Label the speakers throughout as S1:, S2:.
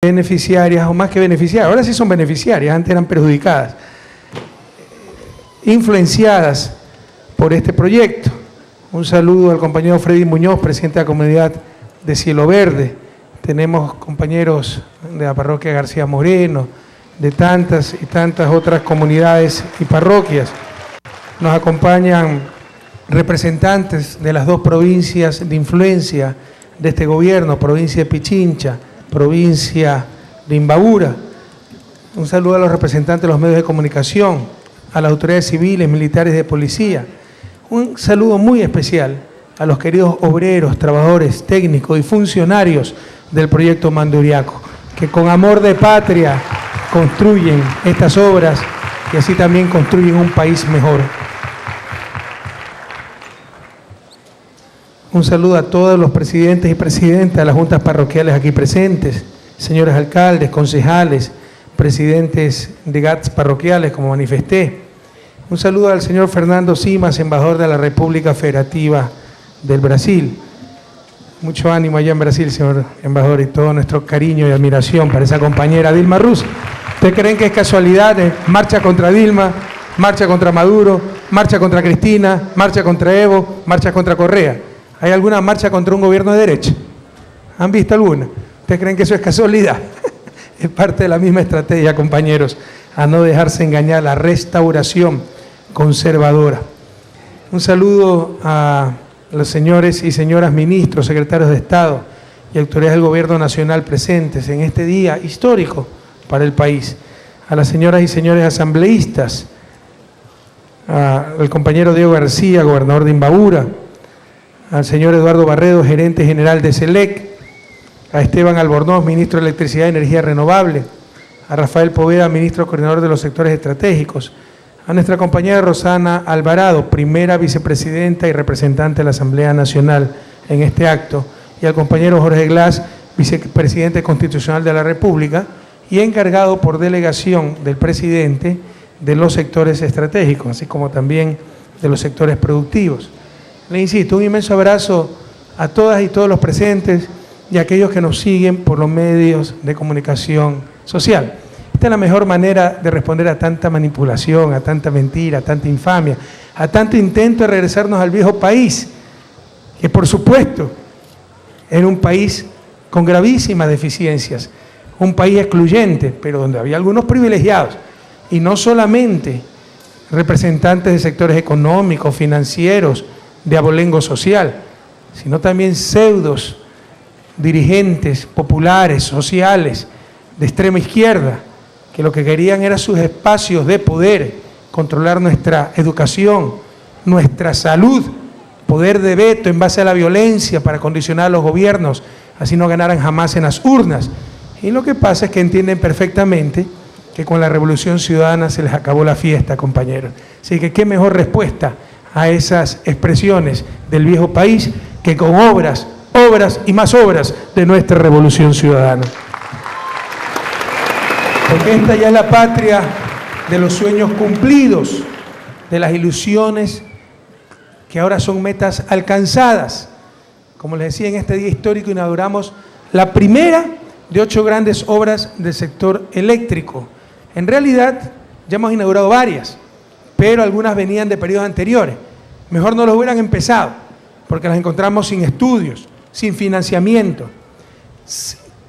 S1: beneficiarias, o más que beneficiarias, ahora sí son beneficiarias, antes eran perjudicadas, influenciadas por este proyecto. Un saludo al compañero Freddy Muñoz, presidente de la comunidad de Cielo Verde. Tenemos compañeros de la parroquia García Moreno, de tantas y tantas otras comunidades y parroquias. Nos acompañan representantes de las dos provincias de influencia de este gobierno, provincia de Pichincha, provincia de Imbabura. Un saludo a los representantes de los medios de comunicación, a las autoridades civiles, militares, de policía. Un saludo muy especial a los queridos obreros, trabajadores, técnicos y funcionarios del proyecto Manduriaco, que con amor de patria construyen estas obras y así también construyen un país mejor. Un saludo a todos los presidentes y presidentas de las juntas parroquiales aquí presentes, señores alcaldes, concejales, presidentes de GATS parroquiales, como manifesté. Un saludo al señor Fernando Simas, embajador de la República Federativa del Brasil. Mucho ánimo allá en Brasil, señor embajador, y todo nuestro cariño y admiración para esa compañera Dilma Rousseff. ¿Ustedes creen que es casualidad? Marcha contra Dilma, marcha contra Maduro, marcha contra Cristina, marcha contra Evo, marcha contra Correa. ¿Hay alguna marcha contra un gobierno de derecha? ¿Han visto alguna? ¿Ustedes creen que eso es casualidad? Es parte de la misma estrategia, compañeros, a no dejarse engañar, la restauración conservadora. Un saludo a los señores y señoras ministros, secretarios de Estado y autoridades del Gobierno Nacional presentes en este día histórico para el país. A las señoras y señores asambleístas, al compañero Diego García, gobernador de Imbabura, al señor Eduardo Barredo, gerente general de SELEC, a Esteban Albornoz, ministro de Electricidad y Energía Renovable, a Rafael Poveda, ministro coordinador de los sectores estratégicos, a nuestra compañera Rosana Alvarado, primera vicepresidenta y representante de la Asamblea Nacional en este acto, y al compañero Jorge Glass, vicepresidente constitucional de la República y encargado por delegación del presidente de los sectores estratégicos, así como también de los sectores productivos. Le insisto, un inmenso abrazo a todas y todos los presentes y a aquellos que nos siguen por los medios de comunicación social. Esta es la mejor manera de responder a tanta manipulación, a tanta mentira, a tanta infamia, a tanto intento de regresarnos al viejo país, que por supuesto era un país con gravísimas deficiencias, un país excluyente, pero donde había algunos privilegiados, y no solamente representantes de sectores económicos, financieros, de abolengo social, sino también pseudos dirigentes populares, sociales, de extrema izquierda, que lo que querían era sus espacios de poder, controlar nuestra educación, nuestra salud, poder de veto en base a la violencia para condicionar a los gobiernos, así no ganaran jamás en las urnas. Y lo que pasa es que entienden perfectamente que con la Revolución Ciudadana se les acabó la fiesta, compañeros. Así que qué mejor respuesta a esas expresiones del viejo país que con obras y más obras de nuestra Revolución Ciudadana. Porque esta ya es la patria de los sueños cumplidos, de las ilusiones que ahora son metas alcanzadas. Como les decía, en este día histórico inauguramos la primera de 8 grandes obras del sector eléctrico. En realidad ya hemos inaugurado varias, pero algunas venían de periodos anteriores. Mejor no los hubieran empezado, porque las encontramos sin estudios, sin financiamiento,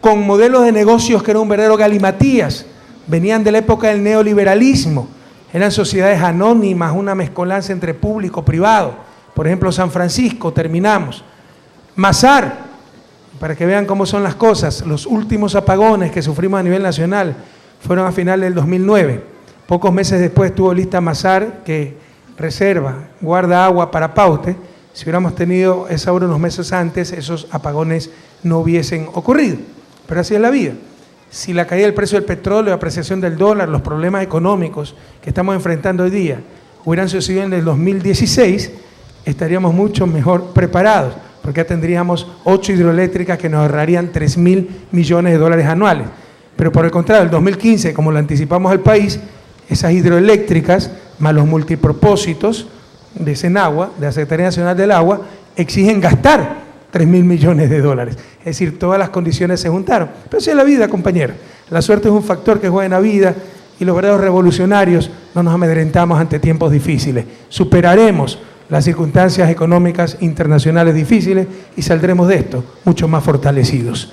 S1: con modelos de negocios que eran un verdadero galimatías, venían de la época del neoliberalismo, eran sociedades anónimas, una mezcolanza entre público y privado. Por ejemplo, San Francisco, terminamos. Mazar, para que vean cómo son las cosas, los últimos apagones que sufrimos a nivel nacional fueron a final del 2009. Pocos meses después estuvo lista Mazar, que reserva, guarda agua para Paute. Si hubiéramos tenido esa obra unos meses antes, esos apagones no hubiesen ocurrido. Pero así es la vida. Si la caída del precio del petróleo, la apreciación del dólar, los problemas económicos que estamos enfrentando hoy día hubieran sucedido en el 2016, estaríamos mucho mejor preparados, porque ya tendríamos 8 hidroeléctricas que nos ahorrarían 3.000 millones de dólares anuales. Pero por el contrario, el 2015, como lo anticipamos al país, esas hidroeléctricas, más los multipropósitos de Senagua, de la Secretaría Nacional del Agua, exigen gastar 3.000 millones de dólares. Es decir, todas las condiciones se juntaron. Pero así es la vida, compañero. La suerte es un factor que juega en la vida y los verdaderos revolucionarios no nos amedrentamos ante tiempos difíciles. Superaremos las circunstancias económicas internacionales difíciles y saldremos de esto mucho más fortalecidos.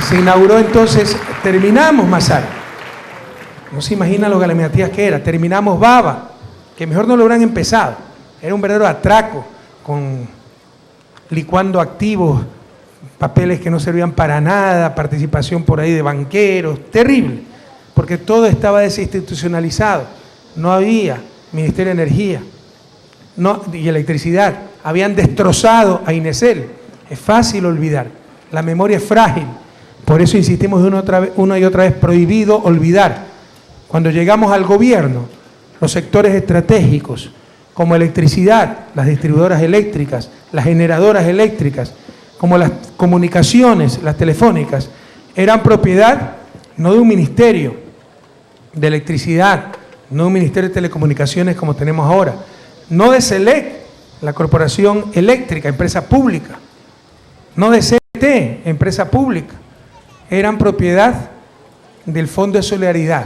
S1: Se inauguró entonces, terminamos Masar. No se imagina lo galimatías que era. Terminamos Baba, que mejor no lo hubieran empezado. Era un verdadero atraco, con licuando activos, papeles que no servían para nada, participación por ahí de banqueros, terrible, porque todo estaba desinstitucionalizado. No había Ministerio de Energía y Electricidad. Habían destrozado a Inesel. Es fácil olvidar. La memoria es frágil. Por eso insistimos una y otra vez, prohibido olvidar. Cuando llegamos al gobierno, los sectores estratégicos, como electricidad, las distribuidoras eléctricas, las generadoras eléctricas, como las comunicaciones, las telefónicas, eran propiedad no de un ministerio de electricidad, no de un ministerio de telecomunicaciones como tenemos ahora, no de SELEC, la corporación eléctrica, empresa pública, no de CT, empresa pública, eran propiedad del Fondo de Solidaridad,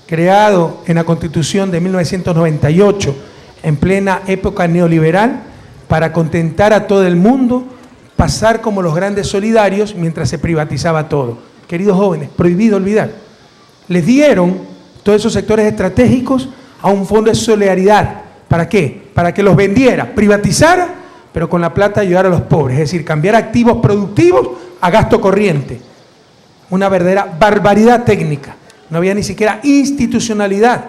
S1: creado en la Constitución de 1998, en plena época neoliberal, para contentar a todo el mundo, pasar como los grandes solidarios mientras se privatizaba todo. Queridos jóvenes, prohibido olvidar. Les dieron todos esos sectores estratégicos a un fondo de solidaridad. ¿Para qué? Para que los vendiera, privatizara, pero con la plata ayudar a los pobres. Es decir, cambiar activos productivos a gasto corriente. Una verdadera barbaridad técnica. No había ni siquiera institucionalidad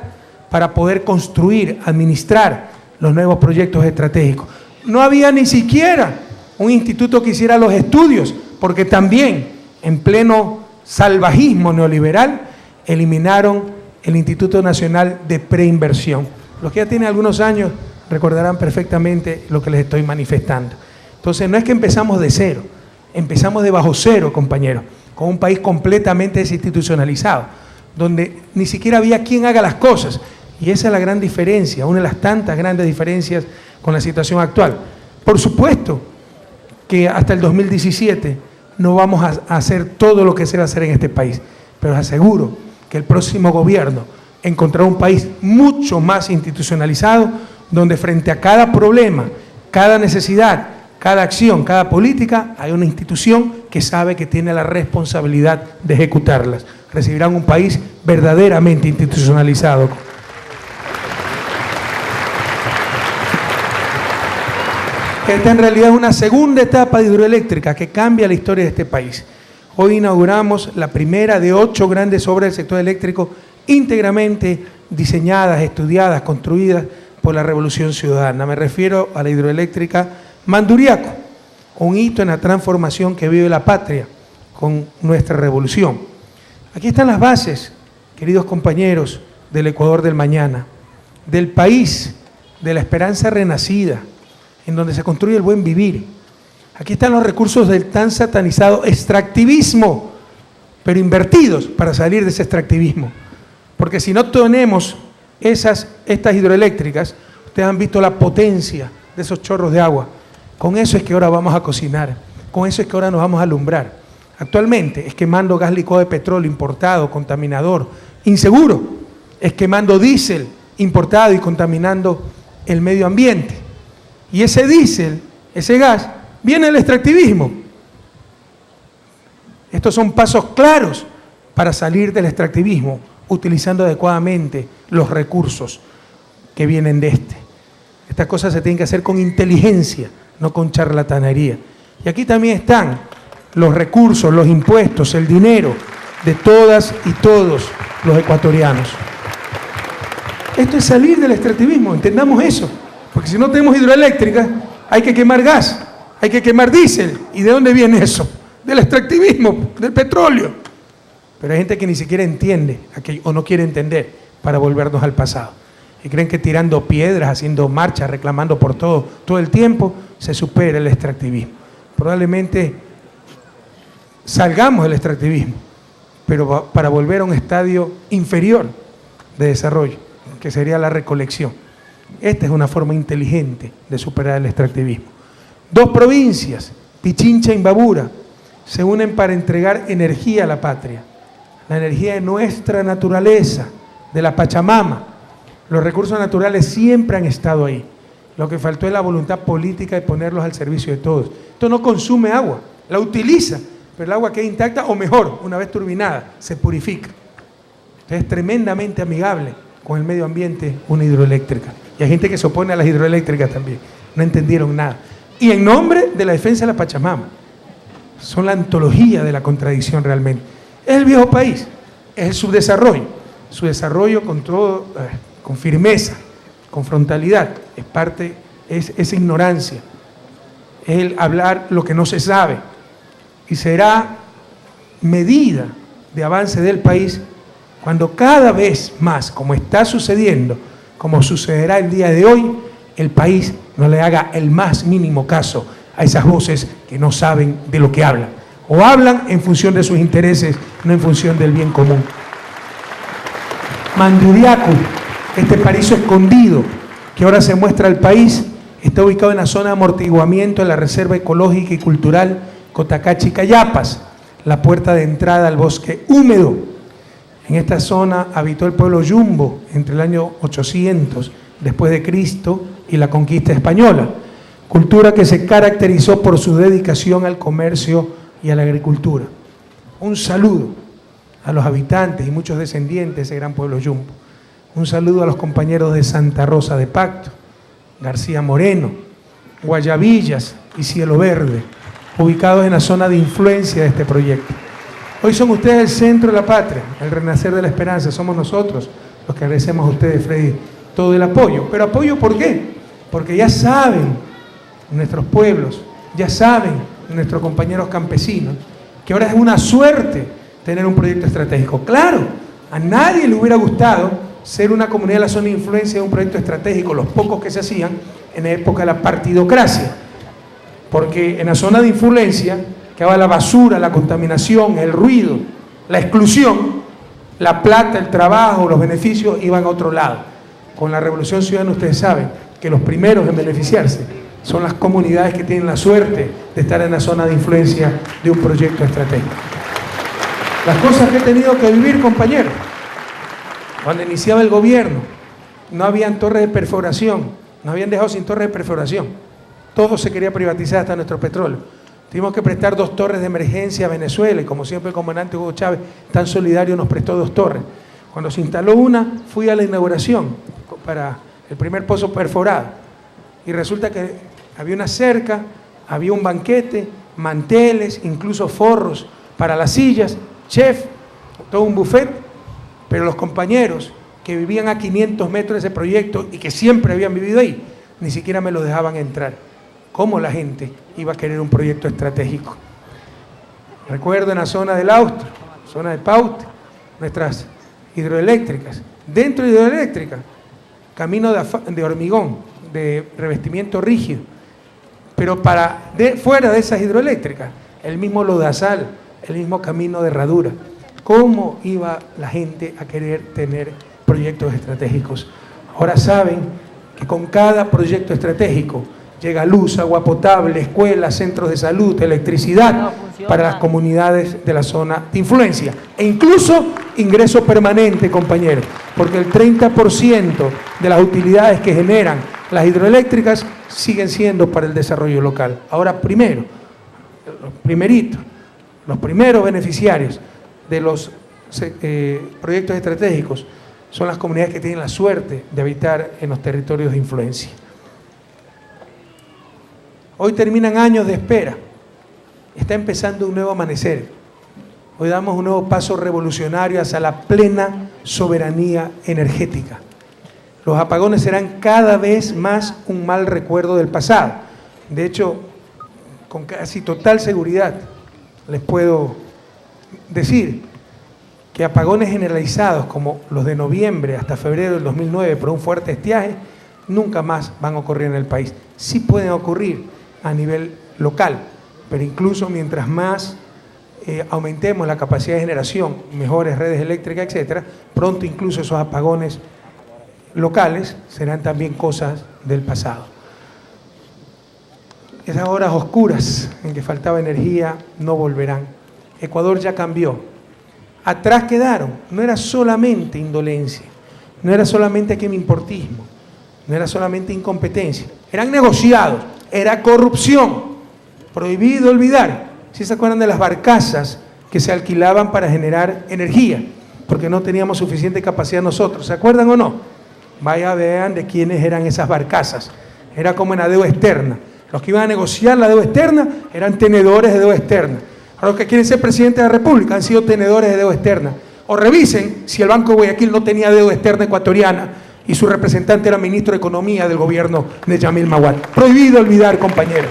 S1: para poder construir, administrar los nuevos proyectos estratégicos. No había ni siquiera un instituto que hiciera los estudios, porque también en pleno salvajismo neoliberal eliminaron el Instituto Nacional de Preinversión. Los que ya tienen algunos años recordarán perfectamente lo que les estoy manifestando. Entonces no es que empezamos de cero, empezamos de bajo cero, compañeros, con un país completamente desinstitucionalizado, donde ni siquiera había quien haga las cosas. Y esa es la gran diferencia, una de las tantas grandes diferencias con la situación actual. Por supuesto que hasta el 2017 no vamos a hacer todo lo que se va a hacer en este país, pero les aseguro que el próximo gobierno encontrará un país mucho más institucionalizado, donde frente a cada problema, cada necesidad, cada acción, cada política, hay una institución que sabe que tiene la responsabilidad de ejecutarlas. Recibirán un país verdaderamente institucionalizado. Esta en realidad es una segunda etapa de hidroeléctrica que cambia la historia de este país. Hoy inauguramos la primera de 8 grandes obras del sector eléctrico íntegramente diseñadas, estudiadas, construidas por la Revolución Ciudadana. Me refiero a la hidroeléctrica Manduriaco, un hito en la transformación que vive la patria con nuestra revolución. Aquí están las bases, queridos compañeros, del Ecuador del mañana, del país de la esperanza renacida, en donde se construye el buen vivir. Aquí están los recursos del tan satanizado extractivismo, pero invertidos para salir de ese extractivismo. Porque si no tenemos estas hidroeléctricas, ustedes han visto la potencia de esos chorros de agua. Con eso es que ahora vamos a cocinar, con eso es que ahora nos vamos a alumbrar. Actualmente es quemando gas licuado de petróleo importado, contaminador, inseguro. Es quemando diésel importado y contaminando el medio ambiente. Y ese diésel, ese gas, viene del extractivismo. Estos son pasos claros para salir del extractivismo, utilizando adecuadamente los recursos que vienen de este. Estas cosas se tienen que hacer con inteligencia, no con charlatanería. Y aquí también están los recursos, los impuestos, el dinero de todas y todos los ecuatorianos. Esto es salir del extractivismo, entendamos eso. Porque si no tenemos hidroeléctrica, hay que quemar gas, hay que quemar diésel. ¿Y de dónde viene eso? Del extractivismo, del petróleo. Pero hay gente que ni siquiera entiende o no quiere entender para volvernos al pasado. Y creen que tirando piedras, haciendo marchas, reclamando por todo el tiempo, se supera el extractivismo. Probablemente salgamos del extractivismo, pero para volver a un estadio inferior de desarrollo, que sería la recolección. Esta es una forma inteligente de superar el extractivismo. 2 provincias, Pichincha e Imbabura, se unen para entregar energía a la patria, la energía de nuestra naturaleza, de la Pachamama. Los recursos naturales siempre han estado ahí. Lo que faltó es la voluntad política de ponerlos al servicio de todos. Esto no consume agua, la utiliza, pero el agua queda intacta o mejor, una vez turbinada, se purifica. Entonces es tremendamente amigable con el medio ambiente una hidroeléctrica. Y hay gente que se opone a las hidroeléctricas también. No entendieron nada. Y en nombre de la defensa de la Pachamama. Son la antología de la contradicción realmente. Es el viejo país, es el subdesarrollo. Su desarrollo con todo, con firmeza, con frontalidad. Es parte, es esa ignorancia. Es el hablar lo que no se sabe. Y será medida de avance del país cuando cada vez más, como está sucediendo, como sucederá el día de hoy, el país no le haga el más mínimo caso a esas voces que no saben de lo que hablan. O hablan en función de sus intereses, no en función del bien común. Manduriacu, este paraíso escondido que ahora se muestra al país, está ubicado en la zona de amortiguamiento de la Reserva Ecológica y Cultural Cotacachi-Cayapas, la puerta de entrada al bosque húmedo. En esta zona habitó el pueblo Yumbo entre el año 800 después de Cristo y la conquista española, cultura que se caracterizó por su dedicación al comercio y a la agricultura. Un saludo a los habitantes y muchos descendientes de ese gran pueblo Yumbo. Un saludo a los compañeros de Santa Rosa de Pacto, García Moreno, Guayabillas y Cielo Verde, ubicados en la zona de influencia de este proyecto. Hoy son ustedes el centro de la patria, el renacer de la esperanza. Somos nosotros los que agradecemos a ustedes, Freddy, todo el apoyo. ¿Pero apoyo por qué? Porque ya saben nuestros pueblos, ya saben nuestros compañeros campesinos, que ahora es una suerte tener un proyecto estratégico. Claro, a nadie le hubiera gustado ser una comunidad de la zona de influencia de un proyecto estratégico, los pocos que se hacían en la época de la partidocracia. Porque en la zona de influencia quedaba la basura, la contaminación, el ruido, la exclusión, la plata, el trabajo, los beneficios iban a otro lado. Con la Revolución Ciudadana ustedes saben que los primeros en beneficiarse son las comunidades que tienen la suerte de estar en la zona de influencia de un proyecto estratégico. Las cosas que he tenido que vivir, compañeros, cuando iniciaba el gobierno, no habían torres de perforación, nos habían dejado sin torres de perforación. Todo se quería privatizar, hasta nuestro petróleo. Tuvimos que prestar 2 torres de emergencia a Venezuela y como siempre el comandante Hugo Chávez, tan solidario, nos prestó 2 torres. Cuando se instaló una, fui a la inauguración para el primer pozo perforado y resulta que había una cerca, había un banquete, manteles, incluso forros para las sillas, chef, todo un buffet, pero los compañeros que vivían a 500 metros de ese proyecto y que siempre habían vivido ahí, ni siquiera me los dejaban entrar. ¿Cómo la gente iba a querer un proyecto estratégico? Recuerdo en la zona del Austro, zona de Paute, nuestras hidroeléctricas. Dentro de hidroeléctricas, camino de hormigón, de revestimiento rígido. Pero fuera de esas hidroeléctricas, el mismo lodazal, el mismo camino de herradura. ¿Cómo iba la gente a querer tener proyectos estratégicos? Ahora saben que con cada proyecto estratégico llega luz, agua potable, escuelas, centros de salud, electricidad para las comunidades de la zona de influencia. E incluso ingreso permanente, compañeros, porque el 30% de las utilidades que generan las hidroeléctricas siguen siendo para el desarrollo local. Ahora, los primeros beneficiarios de los proyectos estratégicos son las comunidades que tienen la suerte de habitar en los territorios de influencia. Hoy terminan años de espera, está empezando un nuevo amanecer. Hoy damos un nuevo paso revolucionario hacia la plena soberanía energética. Los apagones serán cada vez más un mal recuerdo del pasado. De hecho, con casi total seguridad les puedo decir que apagones generalizados como los de noviembre hasta febrero del 2009 por un fuerte estiaje nunca más van a ocurrir en el país. Sí pueden ocurrir a nivel local, pero incluso mientras más aumentemos la capacidad de generación, mejores redes eléctricas, etcétera, pronto incluso esos apagones locales serán también cosas del pasado. Esas horas oscuras en que faltaba energía no volverán. Ecuador ya cambió. Atrás quedaron. No era solamente indolencia, no era solamente quimimportismo, no era solamente incompetencia. Eran negociados, era corrupción. Prohibido olvidar. ¿Sí se acuerdan de las barcazas que se alquilaban para generar energía? Porque no teníamos suficiente capacidad nosotros. ¿Se acuerdan o no? Vaya, vean de quiénes eran esas barcazas. Era como en la deuda externa. Los que iban a negociar la deuda externa eran tenedores de deuda externa. Ahora los que quieren ser presidentes de la República han sido tenedores de deuda externa. O revisen si el Banco de Guayaquil no tenía deuda externa ecuatoriana y su representante era ministro de Economía del gobierno de Yamil Maguad. Prohibido olvidar, compañeros.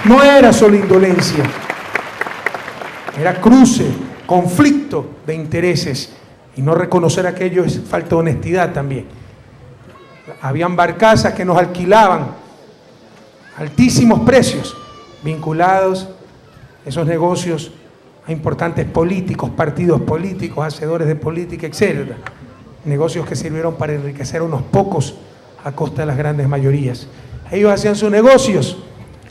S1: No era solo indolencia, era cruce, conflicto de intereses, y no reconocer aquello es falta de honestidad también. Habían barcazas que nos alquilaban altísimos precios, vinculados esos negocios a importantes políticos, partidos políticos, hacedores de política, etc. Negocios que sirvieron para enriquecer a unos pocos a costa de las grandes mayorías. Ellos hacían sus negocios,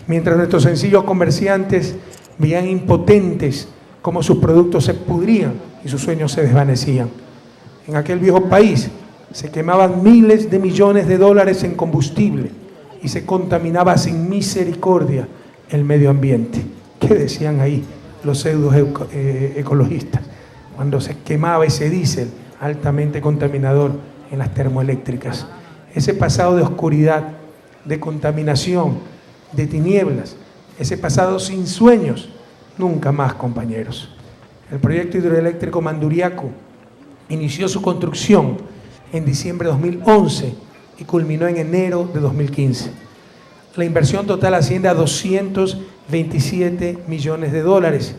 S1: mientras nuestros sencillos comerciantes veían impotentes cómo sus productos se pudrían y sus sueños se desvanecían. En aquel viejo país se quemaban miles de millones de dólares en combustible y se contaminaba sin misericordia el medio ambiente. ¿Qué decían ahí los pseudo ecologistas? Cuando se quemaba ese diésel altamente contaminador en las termoeléctricas. Ese pasado de oscuridad, de contaminación, de tinieblas, ese pasado sin sueños, nunca más, compañeros. El proyecto hidroeléctrico Manduriaco inició su construcción en diciembre de 2011 y culminó en enero de 2015. La inversión total asciende a 227 millones de dólares,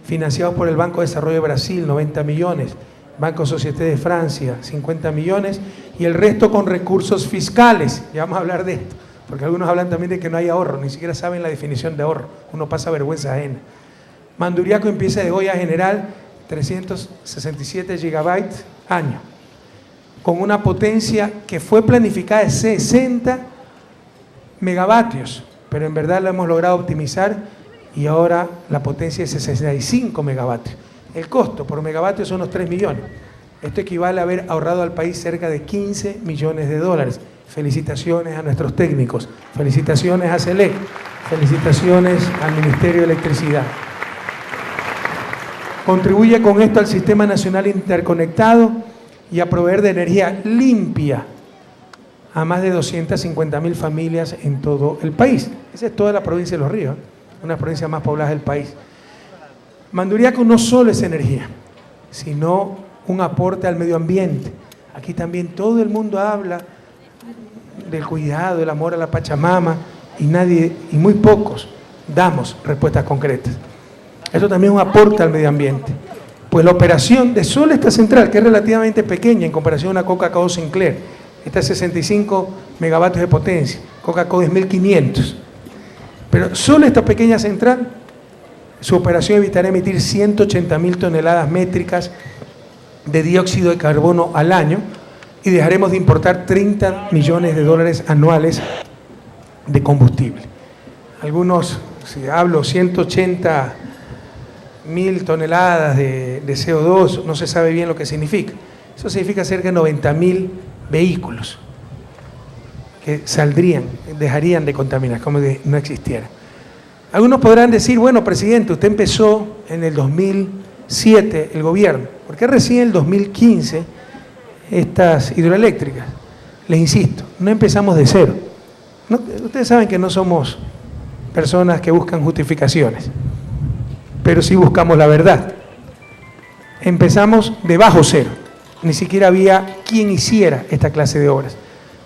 S1: financiados por el Banco de Desarrollo de Brasil, 90 millones, Banco Société de Francia, 50 millones, y el resto con recursos fiscales. Ya vamos a hablar de esto, porque algunos hablan también de que no hay ahorro, ni siquiera saben la definición de ahorro, uno pasa vergüenza ajena. Manduriaco empieza de hoy a generar 367 gigabytes año, con una potencia que fue planificada de 60 megavatios, pero en verdad la hemos logrado optimizar y ahora la potencia es 65 megavatios. El costo por megavatio son unos 3 millones. Esto equivale a haber ahorrado al país cerca de 15 millones de dólares. Felicitaciones a nuestros técnicos, felicitaciones a SELEC, felicitaciones al Ministerio de Electricidad. Contribuye con esto al Sistema Nacional Interconectado y a proveer de energía limpia a más de 250.000 familias en todo el país. Esa es toda la provincia de Los Ríos, una provincia más poblada del país. Manduriaco no solo es energía, sino un aporte al medio ambiente. Aquí también todo el mundo habla del cuidado, del amor a la Pachamama, y muy pocos damos respuestas concretas. Eso también es un aporte al medio ambiente. Pues la operación de solo esta central, que es relativamente pequeña en comparación a una Coca-Cola Sinclair, esta es 65 megavatios de potencia, Coca-Cola es 1500. Pero solo esta pequeña central, su operación evitará emitir 180.000 toneladas métricas de dióxido de carbono al año y dejaremos de importar 30 millones de dólares anuales de combustible. Algunos, si hablo 180.000 toneladas de CO2, no se sabe bien lo que significa. Eso significa cerca de 90.000 vehículos que saldrían, dejarían de contaminar, como que no existieran. Algunos podrán decir, bueno, presidente, usted empezó en el 2007 el gobierno, ¿por qué recién en el 2015 estas hidroeléctricas? Les insisto, no empezamos de cero. No, ustedes saben que no somos personas que buscan justificaciones, pero sí buscamos la verdad. Empezamos de bajo cero, ni siquiera había quien hiciera esta clase de obras.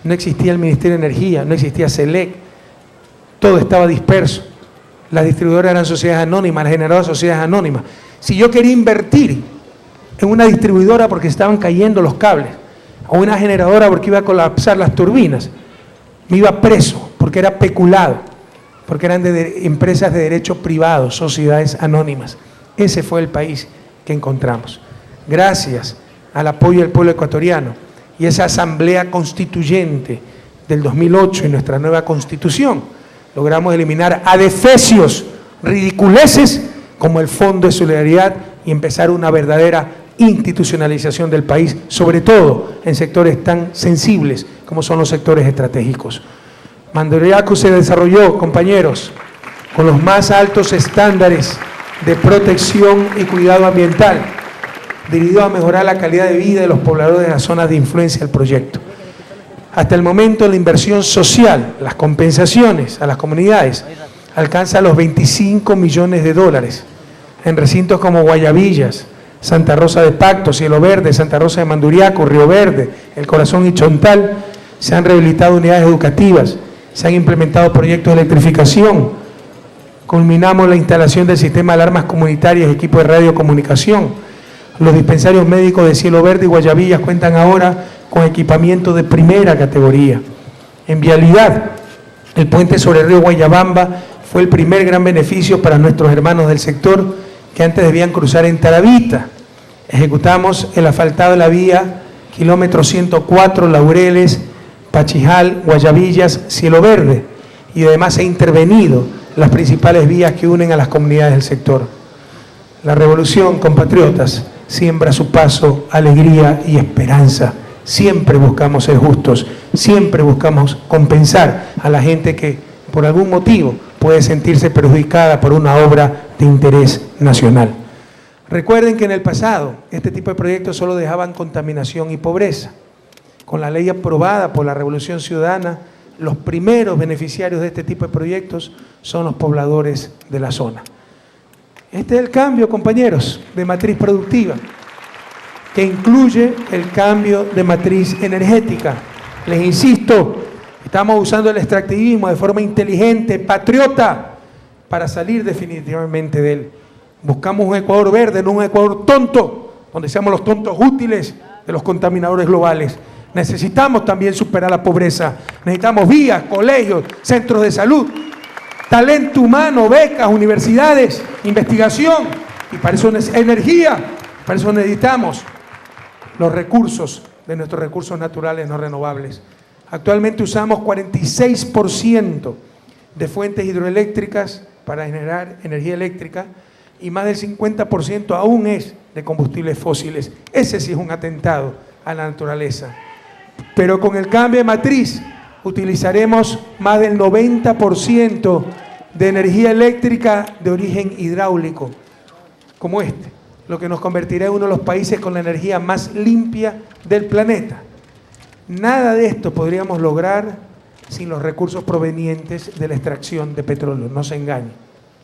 S1: No existía el Ministerio de Energía, no existía SELEC, todo estaba disperso. Las distribuidoras eran sociedades anónimas, las generadoras sociedades anónimas. Si yo quería invertir en una distribuidora porque estaban cayendo los cables, o una generadora porque iba a colapsar las turbinas, me iba preso porque era peculado, porque eran de empresas de derecho privado, sociedades anónimas. Ese fue el país que encontramos. Gracias al apoyo del pueblo ecuatoriano, y esa asamblea constituyente del 2008 y nuestra nueva constitución, logramos eliminar adefesios, ridiculeces como el Fondo de Solidaridad y empezar una verdadera institucionalización del país, sobre todo en sectores tan sensibles como son los sectores estratégicos. Manduriaco se desarrolló, compañeros, con los más altos estándares de protección y cuidado ambiental, dirigido a mejorar la calidad de vida de los pobladores de las zonas de influencia del proyecto. Hasta el momento la inversión social, las compensaciones a las comunidades, alcanza los 25 millones de dólares en recintos como Guayabillas, Santa Rosa de Pacto, Cielo Verde, Santa Rosa de Manduriaco, Río Verde, El Corazón y Chontal. Se han rehabilitado unidades educativas, se han implementado proyectos de electrificación, culminamos la instalación del sistema de alarmas comunitarias y equipo de radiocomunicación. Los dispensarios médicos de Cielo Verde y Guayabillas cuentan ahora con equipamiento de primera categoría. En vialidad, el puente sobre el río Guayabamba fue el primer gran beneficio para nuestros hermanos del sector que antes debían cruzar en Taravita. Ejecutamos el asfaltado de la vía kilómetro 104, Laureles, Pachijal, Guayabillas, Cielo Verde, y además se ha intervenido las principales vías que unen a las comunidades del sector. La revolución, compatriotas, siembra a su paso alegría y esperanza. Siempre buscamos ser justos, siempre buscamos compensar a la gente que por algún motivo puede sentirse perjudicada por una obra de interés nacional. Recuerden que en el pasado este tipo de proyectos solo dejaban contaminación y pobreza. Con la ley aprobada por la Revolución Ciudadana, los primeros beneficiarios de este tipo de proyectos son los pobladores de la zona. Este es el cambio, compañeros, de matriz productiva, que incluye el cambio de matriz energética. Les insisto, estamos usando el extractivismo de forma inteligente, patriota, para salir definitivamente de él. Buscamos un Ecuador verde, no un Ecuador tonto, donde seamos los tontos útiles de los contaminadores globales. Necesitamos también superar la pobreza. Necesitamos vías, colegios, centros de salud, talento humano, becas, universidades, investigación. Y para eso energía, para eso necesitamos los recursos de nuestros recursos naturales no renovables. Actualmente usamos 46% de fuentes hidroeléctricas para generar energía eléctrica y más del 50% aún es de combustibles fósiles. Ese sí es un atentado a la naturaleza. Pero con el cambio de matriz utilizaremos más del 90% de energía eléctrica de origen hidráulico, como este, lo que nos convertirá en uno de los países con la energía más limpia del planeta. Nada de esto podríamos lograr sin los recursos provenientes de la extracción de petróleo, no se engañen.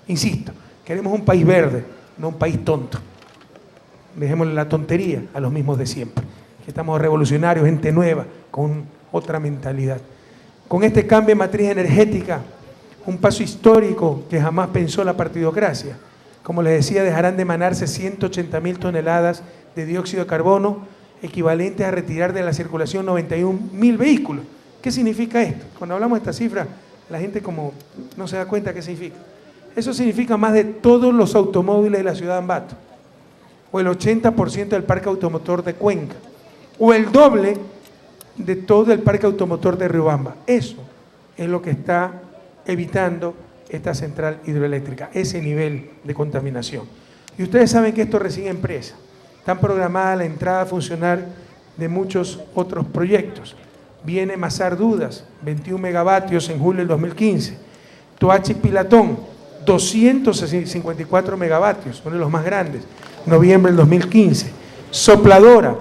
S1: Insisto, queremos un país verde, no un país tonto. Dejémosle la tontería a los mismos de siempre. Estamos revolucionarios, gente nueva, con otra mentalidad. Con este cambio de matriz energética, un paso histórico que jamás pensó la partidocracia. Como les decía, dejarán de emanarse 180.000 toneladas de dióxido de carbono, equivalentes a retirar de la circulación 91.000 vehículos. ¿Qué significa esto? Cuando hablamos de esta cifra, la gente como no se da cuenta qué significa. Eso significa más de todos los automóviles de la ciudad de Ambato, o el 80% del parque automotor de Cuenca, o el doble de todo el parque automotor de Riobamba. Eso es lo que está evitando esta central hidroeléctrica, ese nivel de contaminación. Y ustedes saben que esto recibe empresa. Están programada la entrada a funcionar de muchos otros proyectos. Viene Mazar Dudas, 21 megavatios en julio del 2015. Toachi Pilatón, 254 megavatios, uno de los más grandes, noviembre del 2015. Sopladora,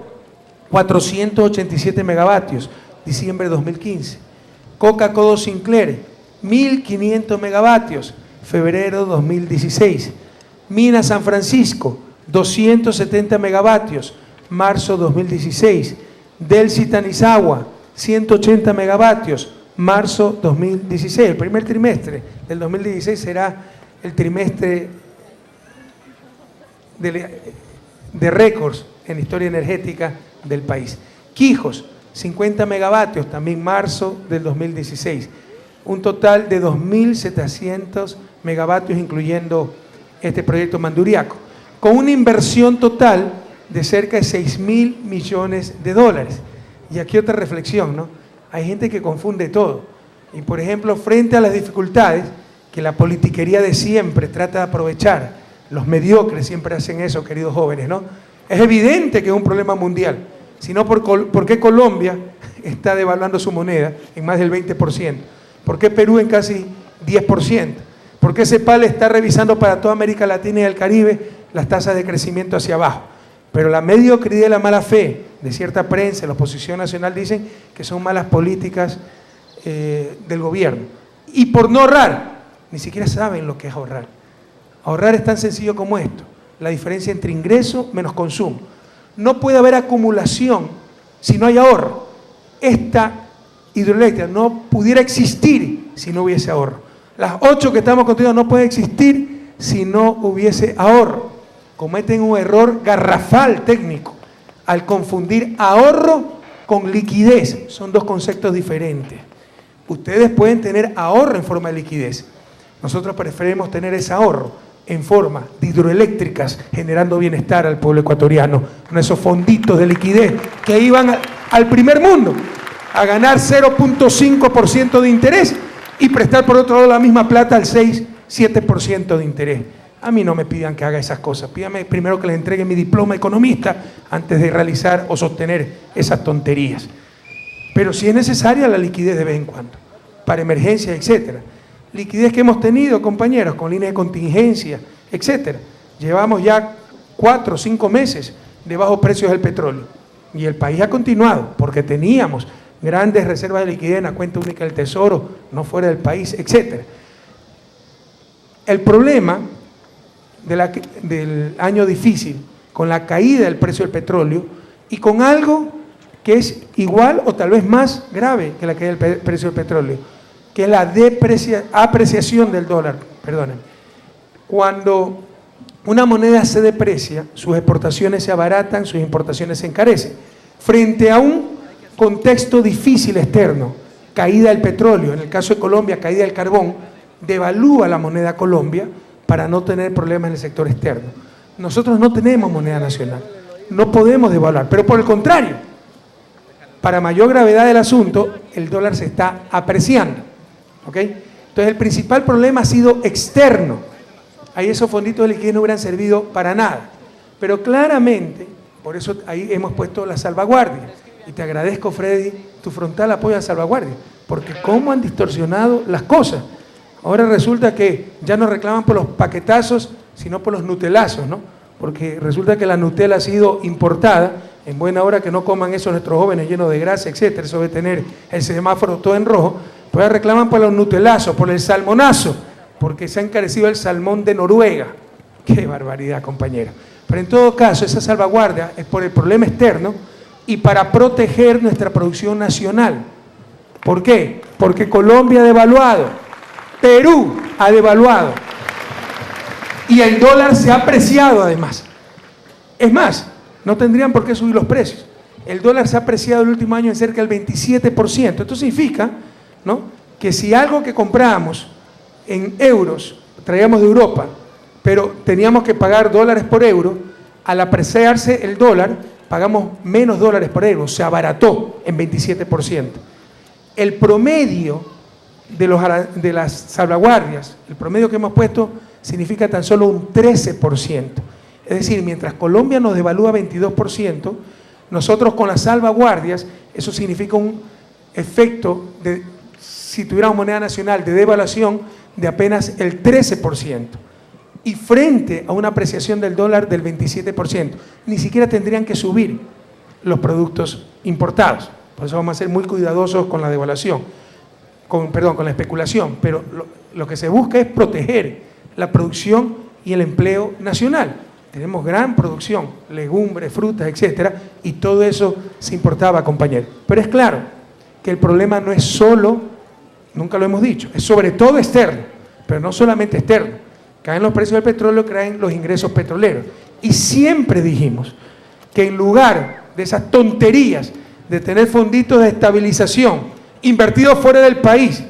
S1: 487 megavatios, diciembre de 2015. Coca-Codo Sinclair, 1.500 megavatios, febrero de 2016. Mina San Francisco, 270 megavatios, marzo 2016. Delcy Tanizagua, 180 megavatios, marzo 2016. El primer trimestre del 2016 será el trimestre de récords en la historia energética del país. Quijos, 50 megavatios, también marzo del 2016. Un total de 2.700 megavatios, incluyendo este proyecto Manduriaco, con una inversión total de cerca de 6.000 millones de dólares. Y aquí otra reflexión, ¿no? Hay gente que confunde todo. Y por ejemplo, frente a las dificultades que la politiquería de siempre trata de aprovechar, los mediocres siempre hacen eso, queridos jóvenes, ¿no? Es evidente que es un problema mundial. Si no, ¿por qué Colombia está devaluando su moneda en más del 20%? ¿Por qué Perú en casi 10%? ¿Por qué CEPAL está revisando para toda América Latina y el Caribe las tasas de crecimiento hacia abajo? Pero la mediocridad y la mala fe de cierta prensa, la oposición nacional, dicen que son malas políticas del gobierno. Y por no ahorrar, ni siquiera saben lo que es ahorrar. Ahorrar es tan sencillo como esto, la diferencia entre ingreso menos consumo. No puede haber acumulación si no hay ahorro. Esta hidroeléctrica no pudiera existir si no hubiese ahorro. Las 8 que estamos construyendo no pueden existir si no hubiese ahorro. Cometen un error garrafal técnico al confundir ahorro con liquidez. Son dos conceptos diferentes. Ustedes pueden tener ahorro en forma de liquidez. Nosotros preferimos tener ese ahorro en forma de hidroeléctricas, generando bienestar al pueblo ecuatoriano, con esos fonditos de liquidez que iban al primer mundo a ganar 0.5% de interés y prestar por otro lado la misma plata al 6-7% de interés. A mí no me pidan que haga esas cosas, pídame primero que les entregue mi diploma de economista antes de realizar o sostener esas tonterías. Pero si es necesaria la liquidez de vez en cuando, para emergencias, etcétera. Liquidez que hemos tenido, compañeros, con líneas de contingencia, etcétera. Llevamos ya 4 o 5 meses de bajos precios del petróleo. Y el país ha continuado, porque teníamos grandes reservas de liquidez en la cuenta única del Tesoro, no fuera del país, etcétera. El problema del año difícil, con la caída del precio del petróleo y con algo que es igual o tal vez más grave que la caída del precio del petróleo, que es la apreciación del dólar. Perdónenme. Cuando una moneda se deprecia, sus exportaciones se abaratan, sus importaciones se encarecen. Frente a un contexto difícil externo, caída del petróleo, en el caso de Colombia, caída del carbón, devalúa la moneda Colombia para no tener problemas en el sector externo. Nosotros no tenemos moneda nacional, no podemos devaluar, pero por el contrario, para mayor gravedad del asunto, el dólar se está apreciando. ¿Okay? Entonces el principal problema ha sido externo. Ahí esos fonditos de liquidez no hubieran servido para nada. Pero claramente, por eso ahí hemos puesto la salvaguardia. Y te agradezco, Freddy, tu frontal apoyo a la salvaguardia, porque cómo han distorsionado las cosas. Ahora resulta que ya no reclaman por los paquetazos, sino por los nutelazos, ¿no? Porque resulta que la Nutella ha sido importada, en buena hora que no coman eso nuestros jóvenes llenos de grasa, etcétera, eso debe tener el semáforo todo en rojo, pues ahora reclaman por los nutelazos, por el salmonazo, porque se ha encarecido el salmón de Noruega. ¡Qué barbaridad, compañero! Pero en todo caso, esa salvaguardia es por el problema externo y para proteger nuestra producción nacional. ¿Por qué? Porque Colombia ha devaluado, Perú ha devaluado y el dólar se ha apreciado además. Es más, no tendrían por qué subir los precios. El dólar se ha apreciado el último año en cerca del 27%. Esto significa, ¿no?, que si algo que comprábamos en euros traíamos de Europa, pero teníamos que pagar dólares por euro, al apreciarse el dólar, pagamos menos dólares por euro, se abarató en 27%. El promedio de las salvaguardias, el promedio que hemos puesto, significa tan solo un 13%. Es decir, mientras Colombia nos devalúa 22%, nosotros con las salvaguardias, eso significa un efecto, si tuviéramos moneda nacional, de devaluación de apenas el 13%. Y frente a una apreciación del dólar del 27%, ni siquiera tendrían que subir los productos importados. Por eso vamos a ser muy cuidadosos con la devaluación, con la especulación, pero lo que se busca es proteger la producción y el empleo nacional. Tenemos gran producción, legumbres, frutas, etcétera, y todo eso se importaba, compañero. Pero es claro que el problema no es solo, nunca lo hemos dicho, es sobre todo externo, pero no solamente externo. Caen los precios del petróleo, caen los ingresos petroleros. Y siempre dijimos que en lugar de esas tonterías de tener fonditos de estabilización invertidos fuera del país,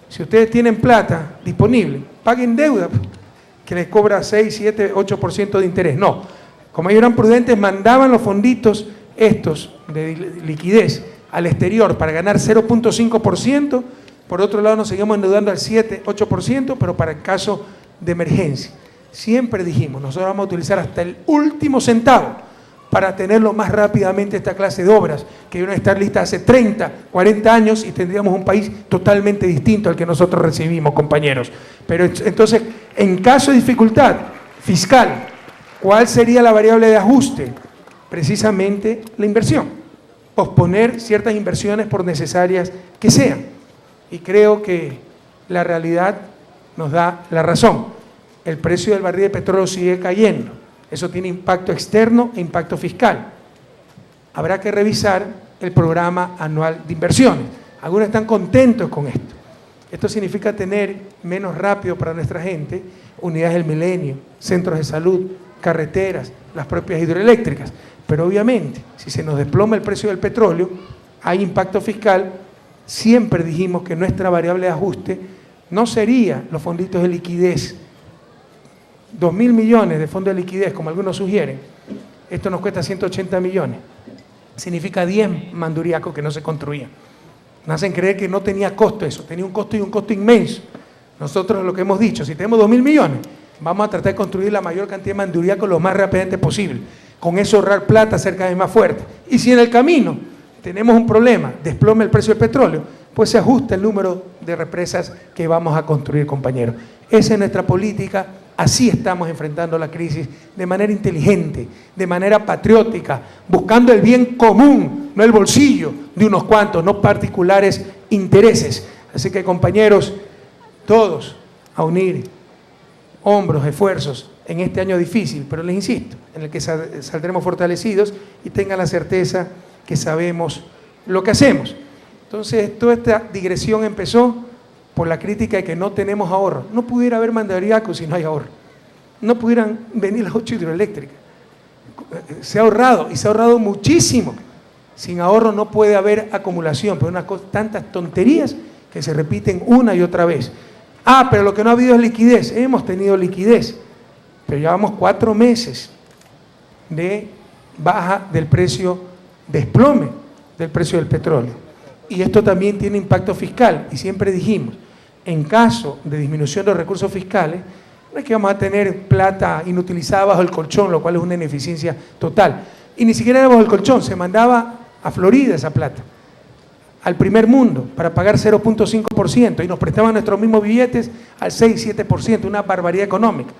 S1: si ustedes tienen plata disponible, paguen deuda, que les cobra 6, 7, 8% de interés. No, como ellos eran prudentes, mandaban los fonditos estos de liquidez al exterior para ganar 0.5%, por otro lado nos seguimos endeudando al 7, 8%, pero para el caso de emergencia. Siempre dijimos, nosotros vamos a utilizar hasta el último centavo para tenerlo más rápidamente esta clase de obras, que iban a estar listas hace 30, 40 años y tendríamos un país totalmente distinto al que nosotros recibimos, compañeros. Pero entonces, en caso de dificultad fiscal, ¿cuál sería la variable de ajuste? Precisamente la inversión. Posponer ciertas inversiones por necesarias que sean. Y creo que la realidad nos da la razón. El precio del barril de petróleo sigue cayendo. Eso tiene impacto externo e impacto fiscal. Habrá que revisar el programa anual de inversiones. Algunos están contentos con esto. Esto significa tener menos rápido para nuestra gente unidades del milenio, centros de salud, carreteras, las propias hidroeléctricas. Pero obviamente, si se nos desploma el precio del petróleo, hay impacto fiscal. Siempre dijimos que nuestra variable de ajuste no sería los fonditos de liquidez, 2.000 millones de fondos de liquidez, como algunos sugieren. Esto nos cuesta 180 millones. Significa 10 Manduriacos que no se construían. Nos hacen creer que no tenía costo eso, tenía un costo y un costo inmenso. Nosotros lo que hemos dicho, si tenemos 2.000 millones, vamos a tratar de construir la mayor cantidad de Manduriacos lo más rápidamente posible. Con eso ahorrar plata, hacer cada vez más fuerte. Y si en el camino tenemos un problema, desplome el precio del petróleo, pues se ajusta el número de represas que vamos a construir, compañeros. Esa es nuestra política, así estamos enfrentando la crisis, de manera inteligente, de manera patriótica, buscando el bien común, no el bolsillo de unos cuantos, no particulares intereses. Así que, compañeros, todos a unir hombros, esfuerzos en este año difícil, pero les insisto, en el que saldremos fortalecidos y tengan la certeza que sabemos lo que hacemos. Entonces, toda esta digresión empezó por la crítica de que no tenemos ahorro. No pudiera haber Manduriacos si no hay ahorro. No pudieran venir las 8 hidroeléctricas. Se ha ahorrado, y se ha ahorrado muchísimo. Sin ahorro no puede haber acumulación, pero tantas tonterías que se repiten una y otra vez. Ah, pero lo que no ha habido es liquidez. Hemos tenido liquidez, pero llevamos 4 meses de baja del precio, desplome del precio del petróleo. Y esto también tiene impacto fiscal, y siempre dijimos, en caso de disminución de los recursos fiscales, no es que vamos a tener plata inutilizada bajo el colchón, lo cual es una ineficiencia total. Y ni siquiera era bajo el colchón, se mandaba a Florida esa plata, al primer mundo, para pagar 0.5%, y nos prestaban nuestros mismos billetes al 6-7%, una barbaridad económica.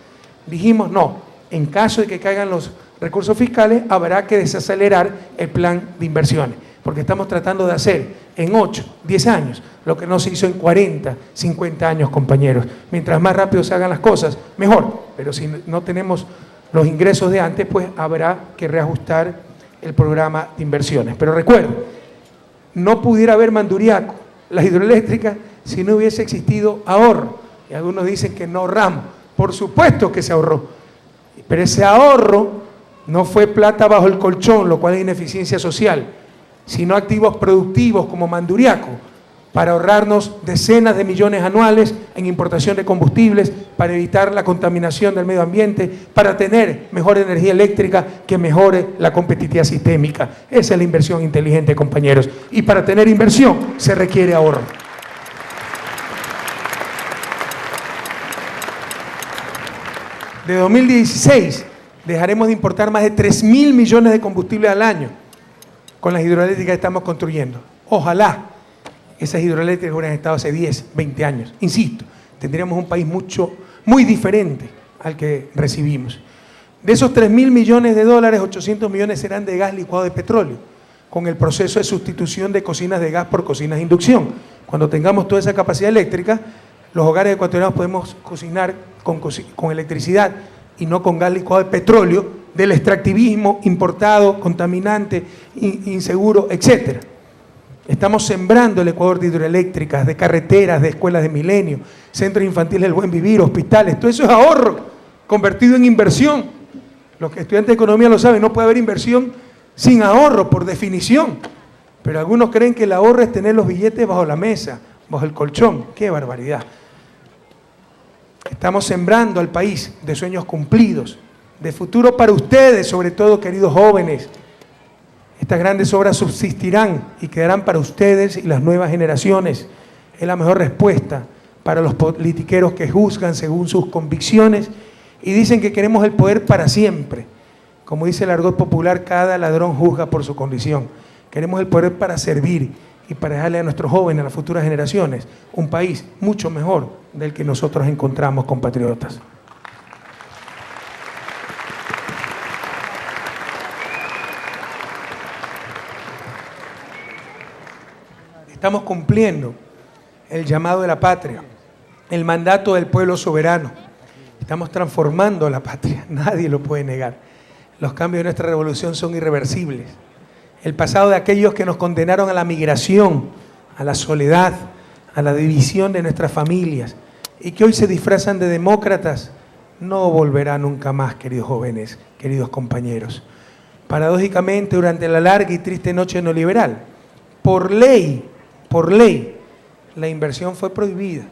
S1: Dijimos, no, en caso de que caigan los recursos fiscales, habrá que desacelerar el plan de inversiones, porque estamos tratando de hacer en 8, 10 años lo que no se hizo en 40, 50 años, compañeros. Mientras más rápido se hagan las cosas, mejor. Pero si no tenemos los ingresos de antes, pues habrá que reajustar el programa de inversiones. Pero recuerden, no pudiera haber Manduriaco, las hidroeléctricas, si no hubiese existido ahorro. Y algunos dicen que no ahorramos. Por supuesto que se ahorró. Pero ese ahorro no fue plata bajo el colchón, lo cual es ineficiencia social, sino activos productivos como Manduriaco, para ahorrarnos decenas de millones anuales en importación de combustibles, para evitar la contaminación del medio ambiente, para tener mejor energía eléctrica que mejore la competitividad sistémica. Esa es la inversión inteligente, compañeros. Y para tener inversión se requiere ahorro. De 2016 dejaremos de importar más de 3.000 millones de combustibles al año con las hidroeléctricas que estamos construyendo. Ojalá esas hidroeléctricas hubieran estado hace 10, 20 años. Insisto, tendríamos un país muy diferente al que recibimos. De esos 3.000 millones de dólares, 800 millones serán de gas licuado de petróleo, con el proceso de sustitución de cocinas de gas por cocinas de inducción. Cuando tengamos toda esa capacidad eléctrica, los hogares ecuatorianos podemos cocinar con electricidad y no con gas licuado de petróleo, del extractivismo importado, contaminante, inseguro, etcétera. Estamos sembrando el Ecuador de hidroeléctricas, de carreteras, de escuelas de milenio, centros infantiles del buen vivir, hospitales. Todo eso es ahorro convertido en inversión. Los estudiantes de economía lo saben, no puede haber inversión sin ahorro, por definición. Pero algunos creen que el ahorro es tener los billetes bajo la mesa, bajo el colchón. ¡Qué barbaridad! Estamos sembrando al país de sueños cumplidos, de futuro para ustedes, sobre todo, queridos jóvenes. Estas grandes obras subsistirán y quedarán para ustedes y las nuevas generaciones. Es la mejor respuesta para los politiqueros que juzgan según sus convicciones y dicen que queremos el poder para siempre. Como dice el argot popular, cada ladrón juzga por su condición. Queremos el poder para servir y para dejarle a nuestros jóvenes, a las futuras generaciones, un país mucho mejor del que nosotros encontramos, compatriotas. Estamos cumpliendo el llamado de la patria, el mandato del pueblo soberano. Estamos transformando a la patria, nadie lo puede negar. Los cambios de nuestra revolución son irreversibles. El pasado de aquellos que nos condenaron a la migración, a la soledad, a la división de nuestras familias y que hoy se disfrazan de demócratas, no volverá nunca más, queridos jóvenes, queridos compañeros. Paradójicamente, durante la larga y triste noche neoliberal, por ley, la inversión fue prohibida.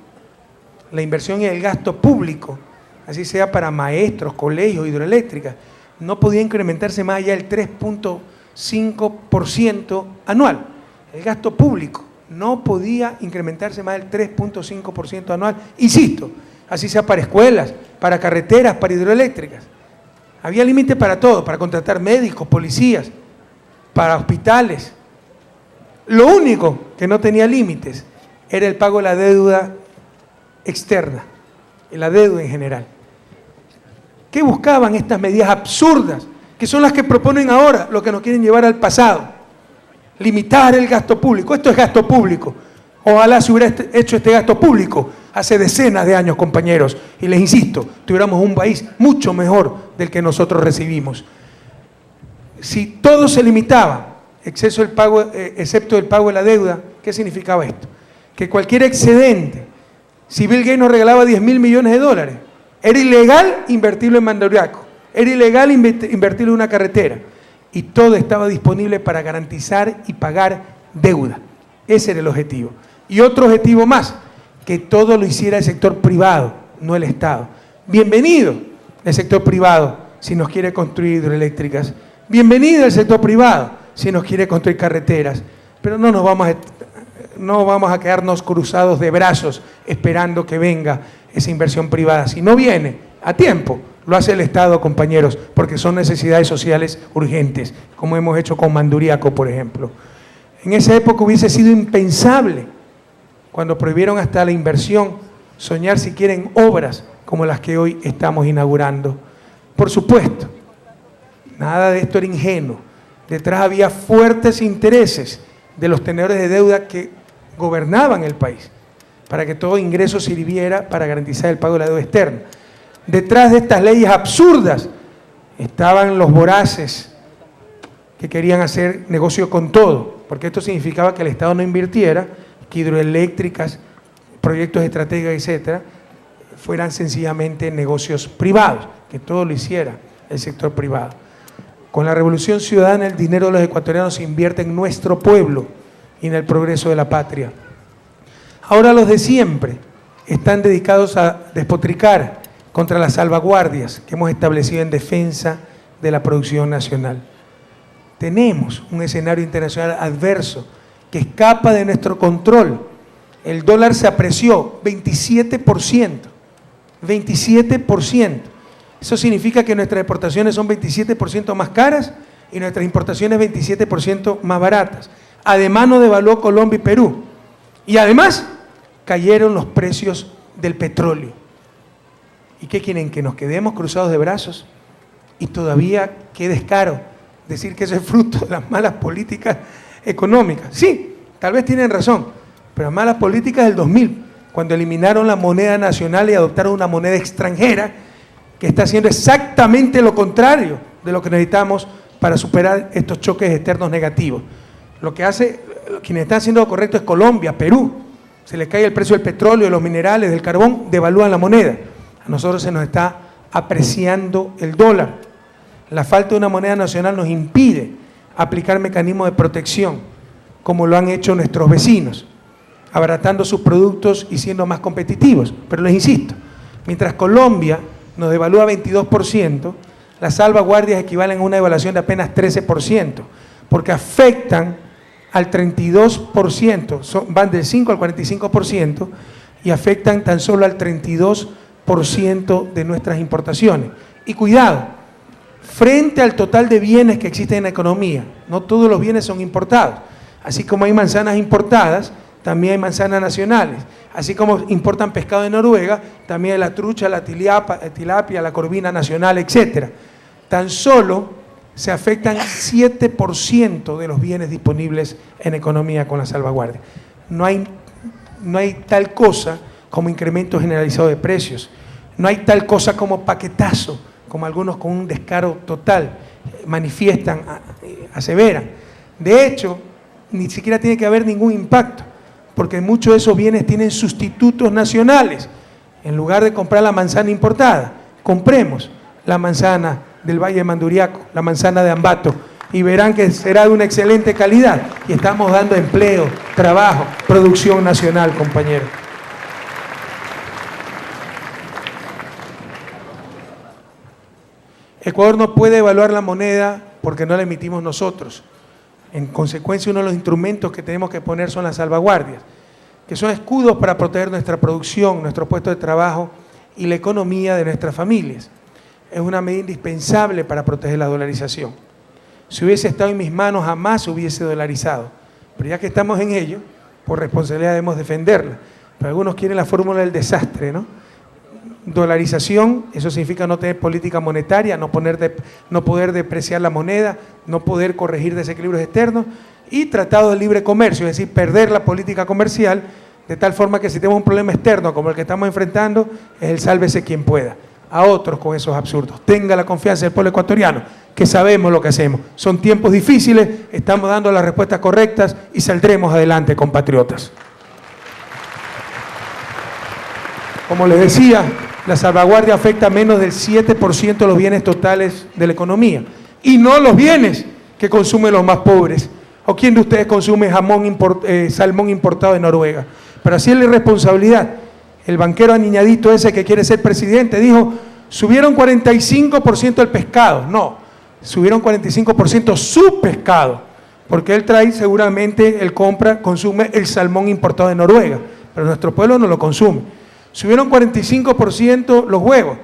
S1: La inversión y el gasto público, así sea para maestros, colegios, hidroeléctricas, no podía incrementarse más allá del 3.5% anual. El gasto público no podía incrementarse más del 3.5% anual. Insisto, así sea para escuelas, para carreteras, para hidroeléctricas. Había límite para todo, para contratar médicos, policías, para hospitales. Lo único que no tenía límites era el pago de la deuda externa, la deuda en general. ¿Qué buscaban estas medidas absurdas, que son las que proponen ahora, lo que nos quieren llevar al pasado? Limitar el gasto público. Esto es gasto público. Ojalá se hubiera hecho este gasto público hace decenas de años, compañeros. Y les insisto, tuviéramos un país mucho mejor del que nosotros recibimos. Si todo se limitaba, excepto el pago de la deuda, ¿qué significaba esto? Que cualquier excedente, si Bill Gates nos regalaba 10.000 millones de dólares, era ilegal invertirlo en Manduriaco, era ilegal invertirlo en una carretera, y todo estaba disponible para garantizar y pagar deuda. Ese era el objetivo. Y otro objetivo más, que todo lo hiciera el sector privado, no el Estado. Bienvenido el sector privado si nos quiere construir hidroeléctricas, bienvenido el sector privado si nos quiere construir carreteras, pero no vamos a quedarnos cruzados de brazos esperando que venga esa inversión privada. Si no viene a tiempo, lo hace el Estado, compañeros, porque son necesidades sociales urgentes, como hemos hecho con Manduriaco, por ejemplo. En esa época hubiese sido impensable, cuando prohibieron hasta la inversión, soñar siquiera en obras como las que hoy estamos inaugurando. Por supuesto, nada de esto era ingenuo. Detrás había fuertes intereses de los tenedores de deuda que gobernaban el país, para que todo ingreso sirviera para garantizar el pago de la deuda externa. Detrás de estas leyes absurdas estaban los voraces que querían hacer negocio con todo, porque esto significaba que el Estado no invirtiera, que hidroeléctricas, proyectos estratégicos, etcétera, fueran sencillamente negocios privados, que todo lo hiciera el sector privado. Con la Revolución Ciudadana, el dinero de los ecuatorianos se invierte en nuestro pueblo y en el progreso de la patria. Ahora los de siempre están dedicados a despotricar contra las salvaguardias que hemos establecido en defensa de la producción nacional. Tenemos un escenario internacional adverso que escapa de nuestro control. El dólar se apreció 27%. 27%. Eso significa que nuestras exportaciones son 27% más caras y nuestras importaciones 27% más baratas. Además nos devaluó Colombia y Perú. Y además cayeron los precios del petróleo. ¿Y qué quieren? ¿Que nos quedemos cruzados de brazos? Y todavía qué descaro decir que eso es fruto de las malas políticas económicas. Sí, tal vez tienen razón, pero las malas políticas del 2000, cuando eliminaron la moneda nacional y adoptaron una moneda extranjera que está haciendo exactamente lo contrario de lo que necesitamos para superar estos choques externos negativos. Lo que hace, quienes están haciendo lo correcto es Colombia, Perú. Se les cae el precio del petróleo, de los minerales, del carbón, devalúan la moneda. A nosotros se nos está apreciando el dólar. La falta de una moneda nacional nos impide aplicar mecanismos de protección, como lo han hecho nuestros vecinos, abaratando sus productos y siendo más competitivos. Pero les insisto, mientras Colombia nos devalúa 22%, las salvaguardias equivalen a una devaluación de apenas 13%. porque afectan al 32%, van del 5 al 45% y afectan tan solo al 32% de nuestras importaciones. Y cuidado, frente al total de bienes que existen en la economía, no todos los bienes son importados. Así como hay manzanas importadas, también hay manzanas nacionales. Así como importan pescado de Noruega, también hay la trucha, la tilapia, la corvina nacional, etc. Tan solo se afectan 7% de los bienes disponibles en economía con la salvaguardia. No hay tal cosa como incremento generalizado de precios. No hay tal cosa como paquetazo, como algunos con un descaro total manifiestan, aseveran. De hecho, ni siquiera tiene que haber ningún impacto, porque muchos de esos bienes tienen sustitutos nacionales. En lugar de comprar la manzana importada, compremos la manzana del Valle de Manduriaco, la manzana de Ambato, y verán que será de una excelente calidad. Y estamos dando empleo, trabajo, producción nacional, compañeros. Ecuador no puede evaluar la moneda porque no la emitimos nosotros. En consecuencia, uno de los instrumentos que tenemos que poner son las salvaguardias, que son escudos para proteger nuestra producción, nuestro puesto de trabajo y la economía de nuestras familias. Es una medida indispensable para proteger la dolarización. Si hubiese estado en mis manos, jamás hubiese dolarizado. Pero ya que estamos en ello, por responsabilidad debemos defenderla. Pero algunos quieren la fórmula del desastre, ¿no? Dolarización, eso significa no tener política monetaria, no poder depreciar la moneda, no poder corregir desequilibrios externos, y tratado de libre comercio, es decir, perder la política comercial, de tal forma que si tenemos un problema externo como el que estamos enfrentando, es el sálvese quien pueda. A otros con esos absurdos. Tenga la confianza del pueblo ecuatoriano, que sabemos lo que hacemos. Son tiempos difíciles, estamos dando las respuestas correctas y saldremos adelante, compatriotas. Como les decía, la salvaguardia afecta a menos del 7% de los bienes totales de la economía, y no los bienes que consumen los más pobres. ¿O quién de ustedes consume salmón importado de Noruega? Pero así es la irresponsabilidad. El banquero aniñadito ese que quiere ser presidente dijo, subieron 45% el pescado. No, subieron 45% su pescado, porque él trae seguramente, él consume el salmón importado de Noruega, pero nuestro pueblo no lo consume. Subieron 45% los huevos.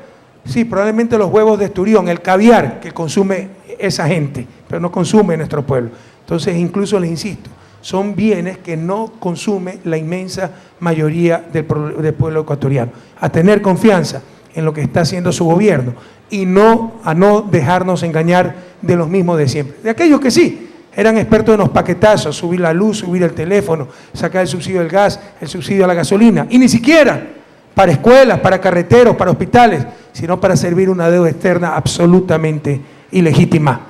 S1: Sí, probablemente los huevos de esturión, el caviar que consume esa gente, pero no consume nuestro pueblo. Entonces, incluso les insisto, son bienes que no consume la inmensa mayoría del pueblo ecuatoriano. A tener confianza en lo que está haciendo su gobierno y a no dejarnos engañar de los mismos de siempre. De aquellos que sí, eran expertos en los paquetazos, subir la luz, subir el teléfono, sacar el subsidio del gas, el subsidio a la gasolina, y ni siquiera para escuelas, para carreteros, para hospitales, sino para servir una deuda externa absolutamente ilegítima.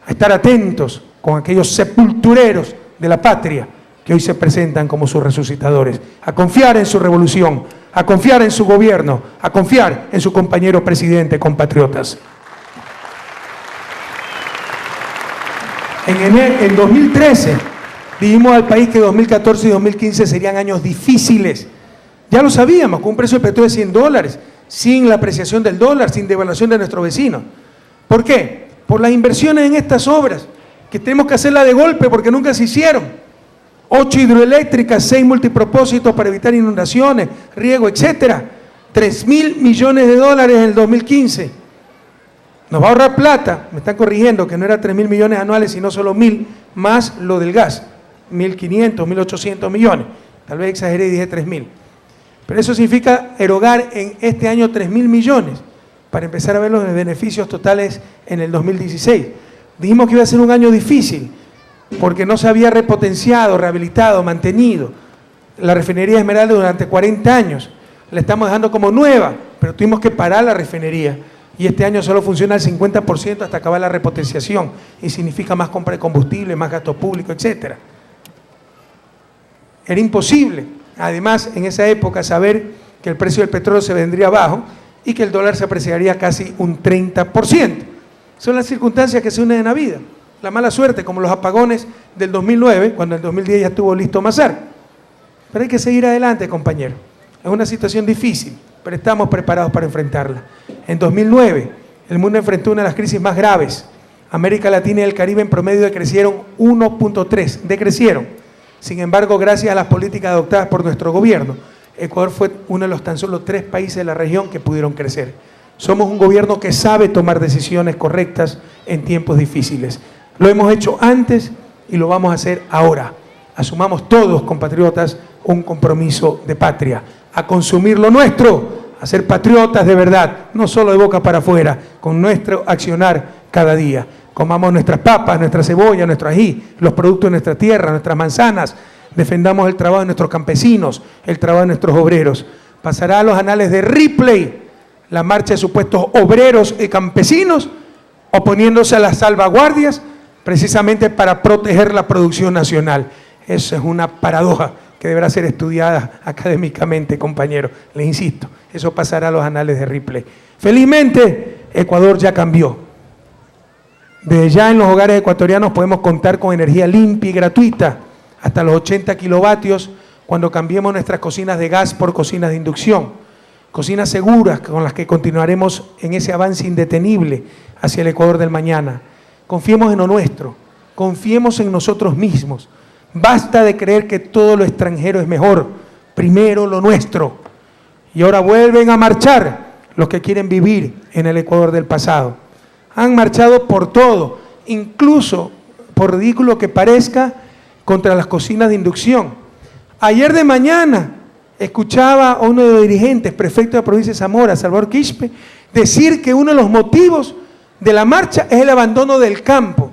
S1: A estar atentos con aquellos sepultureros de la patria que hoy se presentan como sus resucitadores, a confiar en su revolución, a confiar en su gobierno, a confiar en su compañero presidente, compatriotas. En 2013 dijimos al país que 2014 y 2015 serían años difíciles. Ya lo sabíamos, con un precio del petróleo de $100, sin la apreciación del dólar, sin devaluación de nuestro vecino. ¿Por qué? Por las inversiones en estas obras, que tenemos que hacerla de golpe porque nunca se hicieron. 8 hidroeléctricas, 6 multipropósitos para evitar inundaciones, riego, etcétera. 3.000 millones de dólares en el 2015. Nos va a ahorrar plata, me están corrigiendo que no era 3.000 millones anuales, sino solo 1.000, más lo del gas, 1.500, 1.800 millones. Tal vez exageré y dije 3.000. Pero eso significa erogar en este año 3.000 millones, para empezar a ver los beneficios totales en el 2016. Dijimos que iba a ser un año difícil, porque no se había repotenciado, rehabilitado, mantenido la refinería Esmeralda durante 40 años. La estamos dejando como nueva, pero tuvimos que parar la refinería. Y este año solo funciona al 50% hasta acabar la repotenciación. Y significa más compra de combustible, más gasto público, etc. Era imposible, además, en esa época, saber que el precio del petróleo se vendría bajo y que el dólar se apreciaría casi un 30%. Son las circunstancias que se unen en la vida. La mala suerte, como los apagones del 2009, cuando en el 2010 ya estuvo listo Mazar. Pero hay que seguir adelante, compañeros. Es una situación difícil, pero estamos preparados para enfrentarla. En 2009, el mundo enfrentó una de las crisis más graves América Latina y el Caribe en promedio decrecieron 1.3, decrecieron. Sin embargo, gracias a las políticas adoptadas por nuestro gobierno, Ecuador fue uno de los tan solo 3 países de la región que pudieron crecer. Somos un gobierno que sabe tomar decisiones correctas en tiempos difíciles. Lo hemos hecho antes y lo vamos a hacer ahora. Asumamos todos, compatriotas, un compromiso de patria, a consumir lo nuestro, a ser patriotas de verdad, no solo de boca para afuera, con nuestro accionar cada día. Comamos nuestras papas, nuestra cebolla, nuestro ají, los productos de nuestra tierra, nuestras manzanas. Defendamos el trabajo de nuestros campesinos, el trabajo de nuestros obreros. Pasará a los anales de Ripley la marcha de supuestos obreros y campesinos oponiéndose a las salvaguardias precisamente para proteger la producción nacional. Eso es una paradoja que deberá ser estudiada académicamente, compañeros. Les insisto, eso pasará a los anales de Ripley. Felizmente, Ecuador ya cambió. Desde ya en los hogares ecuatorianos podemos contar con energía limpia y gratuita, hasta los 80 kilovatios, cuando cambiemos nuestras cocinas de gas por cocinas de inducción. Cocinas seguras con las que continuaremos en ese avance indetenible hacia el Ecuador del mañana. Confiemos en lo nuestro, confiemos en nosotros mismos. Basta de creer que todo lo extranjero es mejor, primero lo nuestro. Y ahora vuelven a marchar los que quieren vivir en el Ecuador del pasado. Han marchado por todo, incluso, por ridículo que parezca, contra las cocinas de inducción. Ayer de mañana escuchaba a uno de los dirigentes, prefecto de la provincia de Zamora, Salvador Quispe, decir que uno de los motivos de la marcha es el abandono del campo.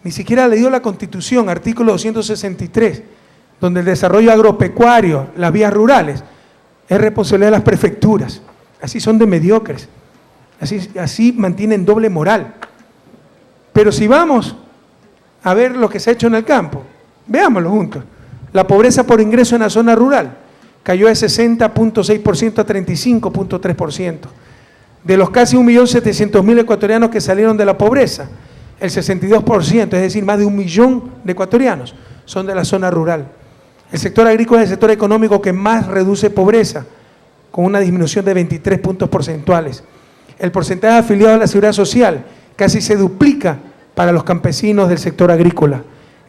S1: Ni siquiera ha leído la Constitución, artículo 263, donde el desarrollo agropecuario, las vías rurales, es responsabilidad de las prefecturas. Así son de mediocres, así mantienen doble moral. Pero si vamos a ver lo que se ha hecho en el campo, veámoslo juntos. La pobreza por ingreso en la zona rural cayó de 60.6% a 35.3%. De los casi 1.700.000 ecuatorianos que salieron de la pobreza, el 62%, es decir, más de 1 millón de ecuatorianos, son de la zona rural. El sector agrícola es el sector económico que más reduce pobreza, con una disminución de 23 puntos porcentuales. El porcentaje de afiliados a la seguridad social casi se duplica para los campesinos del sector agrícola.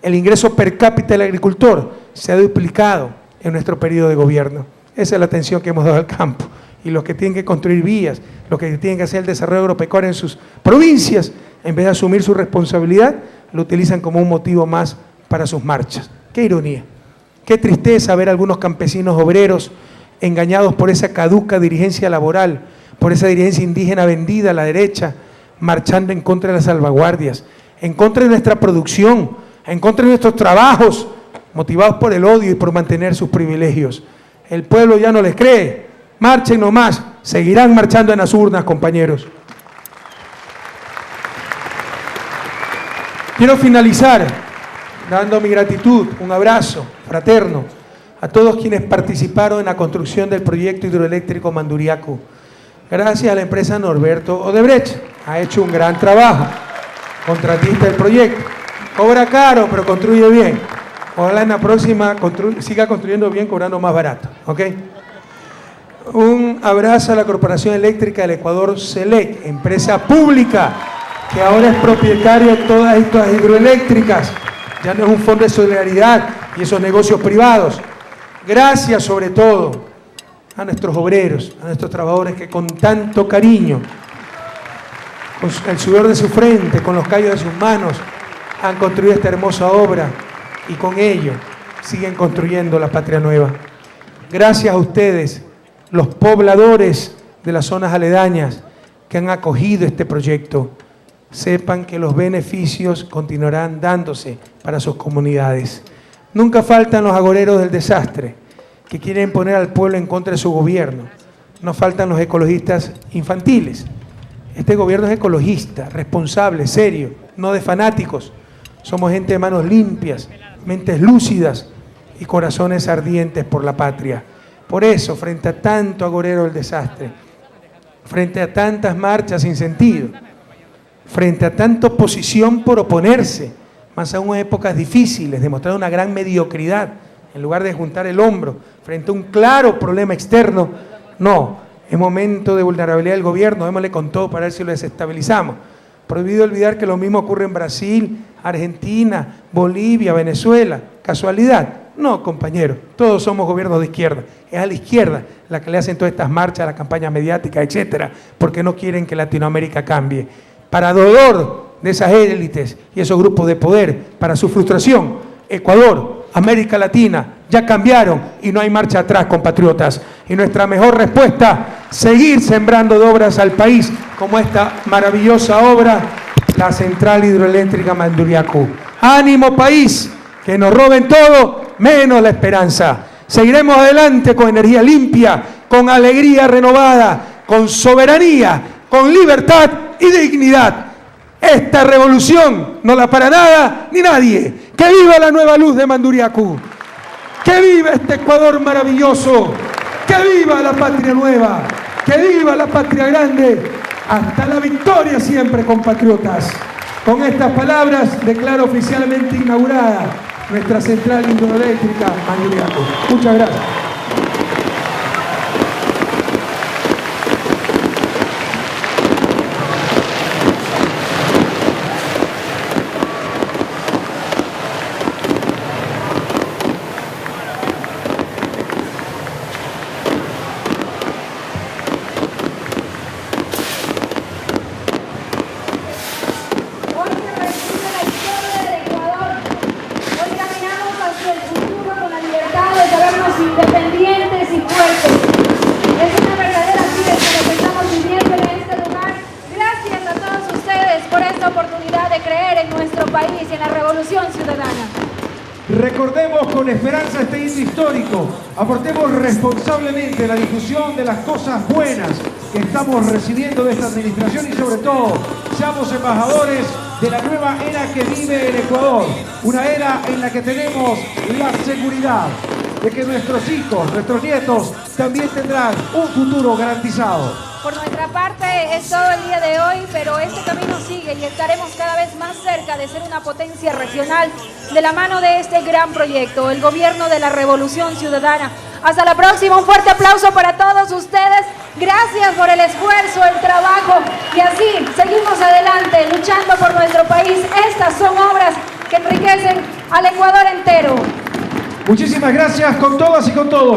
S1: El ingreso per cápita del agricultor se ha duplicado en nuestro periodo de gobierno. Esa es la atención que hemos dado al campo. Y los que tienen que construir vías, los que tienen que hacer el desarrollo agropecuario en sus provincias, en vez de asumir su responsabilidad, lo utilizan como un motivo más para sus marchas. ¡Qué ironía! ¡Qué tristeza ver a algunos campesinos obreros engañados por esa caduca dirigencia laboral, por esa dirigencia indígena vendida a la derecha, marchando en contra de las salvaguardias, en contra de nuestra producción, en contra de nuestros trabajos, motivados por el odio y por mantener sus privilegios? El pueblo ya no les cree. Marchen nomás, seguirán marchando en las urnas, compañeros. Quiero finalizar dando mi gratitud, un abrazo fraterno a todos quienes participaron en la construcción del proyecto hidroeléctrico Manduriaco. Gracias a la empresa Norberto Odebrecht, ha hecho un gran trabajo, contratista del proyecto. Cobra caro, pero construye bien. Ojalá en la próxima siga construyendo bien, cobrando más barato. ¿Ok? Un abrazo a la Corporación Eléctrica del Ecuador, CELEC, empresa pública, que ahora es propietaria de todas estas hidroeléctricas. Ya no es un fondo de solidaridad y esos negocios privados. Gracias sobre todo a nuestros obreros, a nuestros trabajadores que con tanto cariño, con el sudor de su frente, con los callos de sus manos, han construido esta hermosa obra y con ello siguen construyendo la patria nueva. Gracias a ustedes, los pobladores de las zonas aledañas que han acogido este proyecto. Sepan que los beneficios continuarán dándose para sus comunidades. Nunca faltan los agoreros del desastre que quieren poner al pueblo en contra de su gobierno. No faltan los ecologistas infantiles. Este gobierno es ecologista, responsable, serio, no de fanáticos. Somos gente de manos limpias, mentes lúcidas y corazones ardientes por la patria. Por eso, frente a tanto agorero del desastre, frente a tantas marchas sin sentido, frente a tanta oposición por oponerse, más aún en épocas difíciles, demostrar una gran mediocridad, en lugar de juntar el hombro, frente a un claro problema externo, no, es momento de vulnerabilidad del gobierno, démosle con todo para ver si lo desestabilizamos. Prohibido olvidar que lo mismo ocurre en Brasil, Argentina, Bolivia, Venezuela. ¿Casualidad? No, compañeros, todos somos gobiernos de izquierda. Es a la izquierda la que le hacen todas estas marchas, las campañas mediáticas, etcétera, porque no quieren que Latinoamérica cambie. Para dolor de esas élites y esos grupos de poder, para su frustración, Ecuador, América Latina, ya cambiaron y no hay marcha atrás, compatriotas. Y nuestra mejor respuesta, seguir sembrando de obras al país, como esta maravillosa obra, la central hidroeléctrica Manduriacú. ¡Ánimo, país! Que nos roben todo, menos la esperanza. Seguiremos adelante con energía limpia, con alegría renovada, con soberanía, con libertad y dignidad. Esta revolución no la para nada ni nadie. ¡Que viva la nueva luz de Manduriacú! ¡Que viva este Ecuador maravilloso! ¡Que viva la patria nueva! ¡Que viva la patria grande! ¡Hasta la victoria siempre, compatriotas! Con estas palabras declaro oficialmente inaugurada nuestra central hidroeléctrica Manduriacú. Muchas gracias.
S2: Independientes y fuertes. Es una verdadera fiesta lo que estamos viviendo en este lugar. Gracias a todos ustedes por esta oportunidad de creer en nuestro país y en la revolución ciudadana.
S3: Recordemos con esperanza este hito histórico. Aportemos responsablemente a la difusión de las cosas buenas que estamos recibiendo de esta administración y sobre todo, seamos embajadores de la nueva era que vive el Ecuador. Una era en la que tenemos la seguridad de que nuestros hijos, nuestros nietos, también tendrán un futuro garantizado.
S2: Por nuestra parte es todo el día de hoy, pero este camino sigue y estaremos cada vez más cerca de ser una potencia regional de la mano de este gran proyecto, el Gobierno de la Revolución Ciudadana. Hasta la próxima, un fuerte aplauso para todos ustedes. Gracias por el esfuerzo, el trabajo y así seguimos adelante luchando por nuestro país. Estas son obras que enriquecen al Ecuador entero.
S3: Muchísimas gracias con todas y con todos.